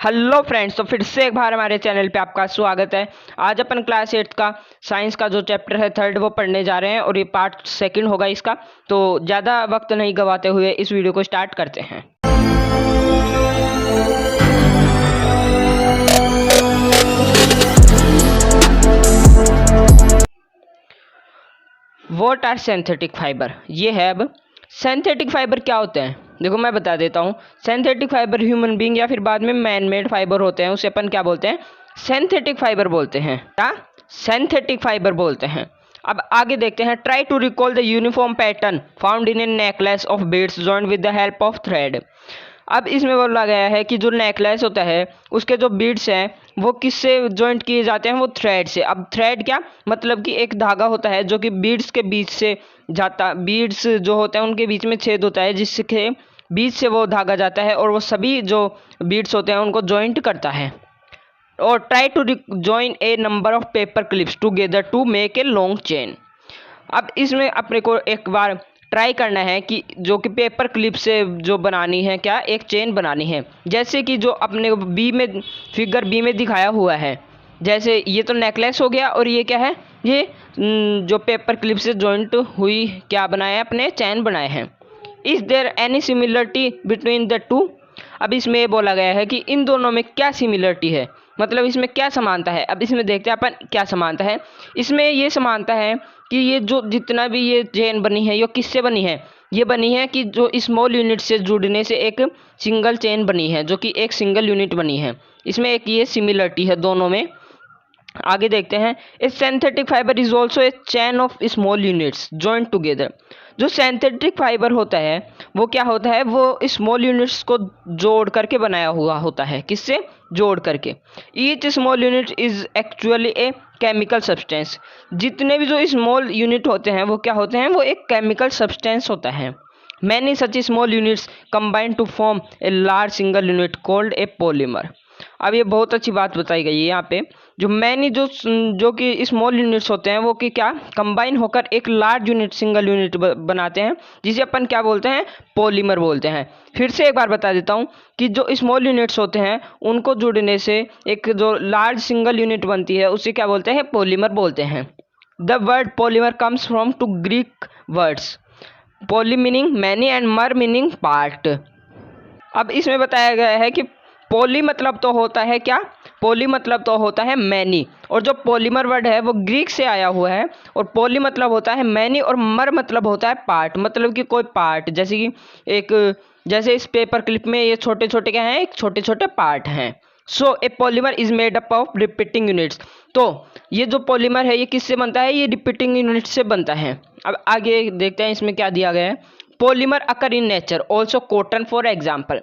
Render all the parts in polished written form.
Hello friends, तो फिर से एक बार हमारे चैनल पे आपका स्वागत है। आज अपन क्लास 8 का साइंस का जो चैप्टर है थर्ड वो पढ़ने जा रहे हैं और ये पार्ट सेकंड होगा इसका। तो ज़्यादा वक्त नहीं गवाते हुए इस वीडियो को स्टार्ट करते हैं। व्हाट आर सिंथेटिक फाइबर, ये है। अब सिंथेटिक फाइबर क्या होते हैं देखो मैं बता देता हूँ। सिंथेटिक फाइबर ह्यूमन बीइंग या फिर बाद में मैन मेड फाइबर होते हैं, उसे अपन क्या बोलते हैं? सिंथेटिक फाइबर बोलते हैं। क्या? सिंथेटिक फाइबर बोलते हैं। अब आगे देखते हैं। Try to recall the uniform pattern found in a necklace of beads joined with the help of thread. अब इसमें बोला गया है कि जो नेकलेस होता है उसके जो बीड्स हैं वो किससे जॉइंट किए जाते हैं? वो थ्रेड से। अब थ्रेड क्या मतलब कि एक धागा होता है जो कि बीड्स के बीच से जाता, बीड्स जो होते हैं उनके बीच में छेद होता है जिसके बीच से वो धागा जाता है और वो सभी जो बीड्स होते हैं उनको जॉइंट करता है। और try to join a number of paper clips together to make a long chain. अब इसमें अपने को एक बार ट्राई करना है कि जो कि पेपर क्लिप से जो बनानी है, क्या एक चेन बनानी है। जैसे कि जो अपने बी में फिगर बी में दिखाया हुआ है, जैसे ये तो नेकलेस हो गया और ये क्या है? ये जो पेपर क्लिप से जॉइंट हुई क्या बनाया है? अपने चैन बनाए हैं। Is there any similarity between the two? अब इसमें बोला गया है कि इन दोनों में क्या सिमिलरिटी है, मतलब इसमें क्या समानता है। अब इसमें देखते हैं अपन क्या समानता है। इसमें ये समानता है कि ये जो जितना भी ये चेन बनी है ये किससे बनी है? ये बनी है कि जो स्मॉल यूनिट से जुड़ने से एक सिंगल चेन बनी है, जो कि एक सिंगल यूनिट बनी है। इसमें एक ये सिमिलरिटी है दोनों में। आगे देखते हैं। A synthetic fibre is also a chain of small units joint together. जो सिंथेटिक फाइबर होता है वो क्या होता है? वो स्मॉल यूनिट्स को जोड़ करके बनाया हुआ होता है। किससे? जोड़ करके। Each small unit is actually a chemical substance. जितने भी जो स्मॉल यूनिट होते हैं वो क्या होते हैं? वो एक केमिकल सब्सटेंस होता है। Many such small units combine to form a large single unit called a polymer. अब ये बहुत अच्छी बात बताई गई है यहाँ पे। जो मैनी जो कि स्मॉल यूनिट्स होते हैं वो कि क्या कंबाइन होकर एक लार्ज यूनिट सिंगल यूनिट बनाते हैं, जिसे अपन क्या बोलते हैं? पॉलीमर बोलते हैं। फिर से एक बार बता देता हूँ कि जो स्मॉल यूनिट्स होते हैं उनको जुड़ने से एक जो लार्ज सिंगल यूनिट बनती है उसे क्या बोलते हैं? पॉलीमर बोलते हैं। The word polymer comes from two Greek words poly meaning many and mer meaning part. अब इसमें बताया गया है कि पॉली मतलब तो होता है क्या? पॉली मतलब तो होता है मैनी, और जो पॉलीमर वर्ड है वो ग्रीक से आया हुआ है। और पॉली मतलब होता है मैनी और मर मतलब होता है पार्ट, मतलब कि कोई पार्ट। जैसे कि जैसे इस पेपर क्लिप में ये छोटे छोटे क्या हैं? एक छोटे छोटे पार्ट हैं। So a polymer is made up of repeating units. तो ये जो पॉलीमर है ये किससे बनता है? ये रिपीटिंग यूनिट से बनता है। अब आगे देखते हैं इसमें क्या दिया गया है। Polymer occur in nature also cotton for example.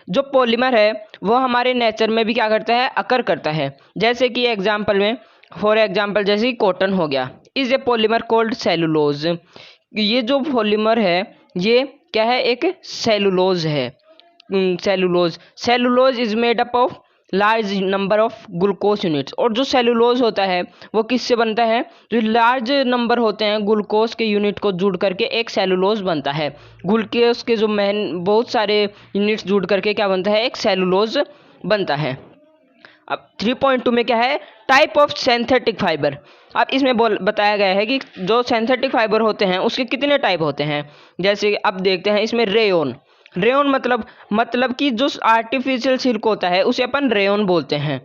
जो पॉलीमर है वो हमारे नेचर में भी क्या करता है? अकर करता है। जैसे कि एग्जाम्पल में, फॉर एग्जाम्पल जैसे कि कॉटन हो गया। Is a polymer cold cellulose. ये जो पॉलीमर है ये क्या है? एक सेलुलोज है। Cellulose is made up of large number of glucose units. और जो सेलुलोज होता है वो किससे बनता है? जो लार्ज नंबर होते हैं ग्लूकोज के यूनिट को जुड़ करके एक सेलुलोज बनता है। ग्लूकोज के जो बहुत सारे यूनिट्स जुड़ करके क्या बनता है? एक सेलुलोज बनता है। अब 3.2 में क्या है? Type of synthetic fibre. अब इसमें बताया गया है कि जो सिंथेटिक फाइबर होते हैं उसके कितने टाइप होते हैं। जैसे अब देखते हैं इसमें रेयोन। रेयोन मतलब कि जो आर्टिफिशियल सिल्क होता है उसे अपन रेयोन बोलते हैं।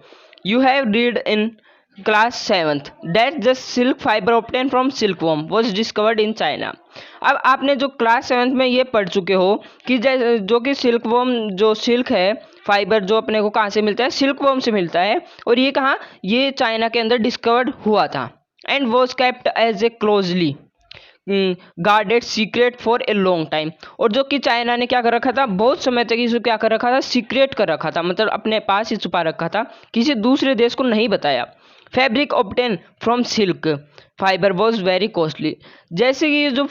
You have read in class 7th that the silk fibre obtain from silkworm was discovered in China. अब आपने जो क्लास 7th में ये पढ़ चुके हो कि जो कि सिल्कवॉर्म जो सिल्क है फाइबर जो अपने को कहाँ से मिलता है? सिल्कवॉर्म से मिलता है। और ये कहाँ? ये चाइना के अंदर डिस्कवर्ड हुआ था। And was kept as a closely guarded secret for a long time. और जो कि चाइना ने क्या कर रखा था? बहुत समय तक इसे क्या कर रखा था? सीक्रेट कर रखा था, मतलब अपने पास ही छुपा रखा था, किसी दूसरे देश को नहीं बताया। Fabric obtain from silk fibre was very costly. जैसे कि ये जो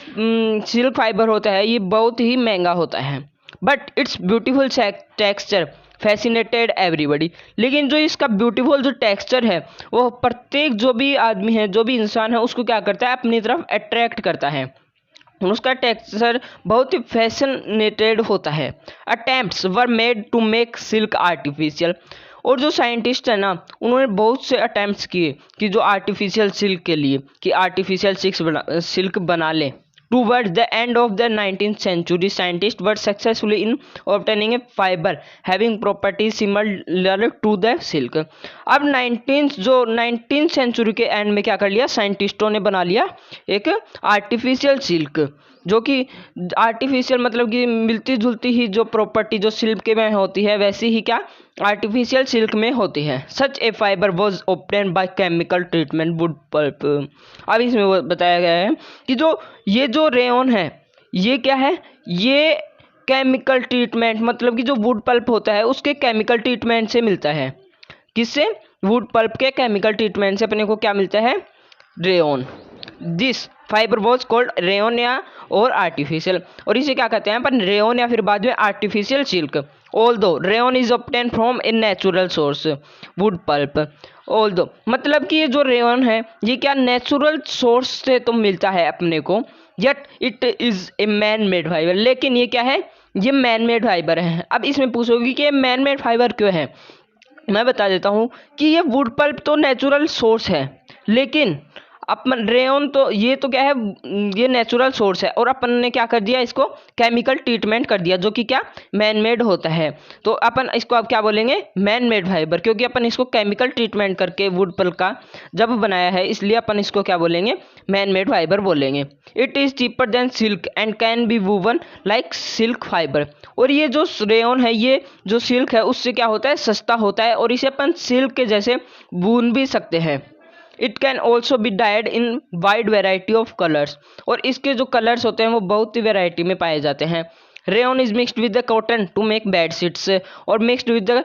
सिल्क फाइबर होता है ये बहुत ही महंगा होता है। But it's beautiful texture fascinated everybody. लेकिन जो इसका ब्यूटीफुल जो टेक्सचर है वो प्रत्येक जो भी आदमी है, जो भी इंसान है, उसको क्या करता है? अपनी तरफ अट्रैक्ट करता है। उसका टेक्सचर बहुत ही फैसिनेटेड होता है। Attempts were made to make silk artificial. और जो साइंटिस्ट है ना, उन्होंने बहुत से अटेम्प्ट्स किए कि जो आर्टिफिशियल सिल्क के लिए कि आर्टिफिशियल सिल्क बना ले। Towards the end of the 19th century, scientists were successful in obtaining a fiber having properties similar to the silk. अब 19th सेंचुरी के एंड में क्या कर लिया, साइंटिस्टों ने बना लिया एक आर्टिफिशियल सिल्क, जो कि आर्टिफिशियल मतलब कि मिलती जुलती ही जो प्रॉपर्टी जो सिल्क के में होती है वैसी ही क्या आर्टिफिशियल सिल्क में होती है। Such a fibre was obtain by chemical treatment wood pulp. अब इसमें वो बताया गया है कि ये जो रेयन है ये क्या है, ये केमिकल ट्रीटमेंट मतलब कि जो वुड पल्प होता है उसके केमिकल ट्रीटमेंट से मिलता है। किससे? वुड पल्प के केमिकल ट्रीटमेंट से अपने को क्या मिलता है, rayon. This fibre was called rayon या और आर्टिफिशियल, और इसे क्या कहते हैं अपन, रेयन या फिर बाद में artificial silk. Although rayon is obtain from a natural source wood pulp. Although मतलब कि ये जो रेयन है ये क्या नेचुरल सोर्स से तो मिलता है अपने को, yet it is a man made fibre, लेकिन ये क्या है, ये मैन मेड फाइबर है। अब इसमें पूछोगी कि ये मैन मेड फाइबर क्यों है, मैं बता देता हूँ कि ये वुड पल्प तो नेचुरल सोर्स है, लेकिन अपन रेयन तो ये तो क्या है, ये नेचुरल सोर्स है और अपन ने क्या कर दिया, इसको केमिकल ट्रीटमेंट कर दिया जो कि क्या मैन मेड होता है। तो अपन इसको अब क्या बोलेंगे, मैन मेड फाइबर, क्योंकि अपन इसको केमिकल ट्रीटमेंट करके वुड पल्प का जब बनाया है, इसलिए अपन इसको क्या बोलेंगे, मैन मेड फाइबर बोलेंगे। It is cheaper than silk and can be woven like silk fibre. और ये जो रेयन है, ये जो सिल्क है उससे क्या होता है, सस्ता होता है और इसे अपन सिल्क के जैसे बुन भी सकते हैं। It can also be died in wide variety of colours, और इसके जो कलर्स होते हैं वो बहुत ही वेराइटी में पाए जाते हैं। Rayon is mixed with the cotton to make bed sheets और mixed with the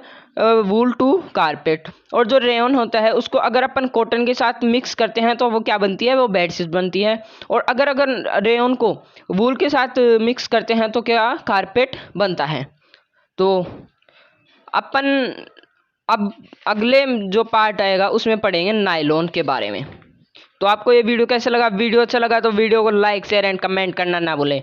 wool to carpet. और जो रेयन होता है उसको अगर अपन कॉटन के साथ मिक्स करते हैं तो वो क्या बनती है, वो बेड शीट बनती है। और अगर रेयन को वूल के साथ मिक्स करते हैं तो क्या कारपेट बनता है। तो अपन अब अगले जो पार्ट आएगा उसमें पढ़ेंगे नायलॉन के बारे में। तो आपको ये वीडियो कैसा लगा, वीडियो अच्छा लगा तो वीडियो को लाइक शेयर एंड कमेंट करना ना भूलें।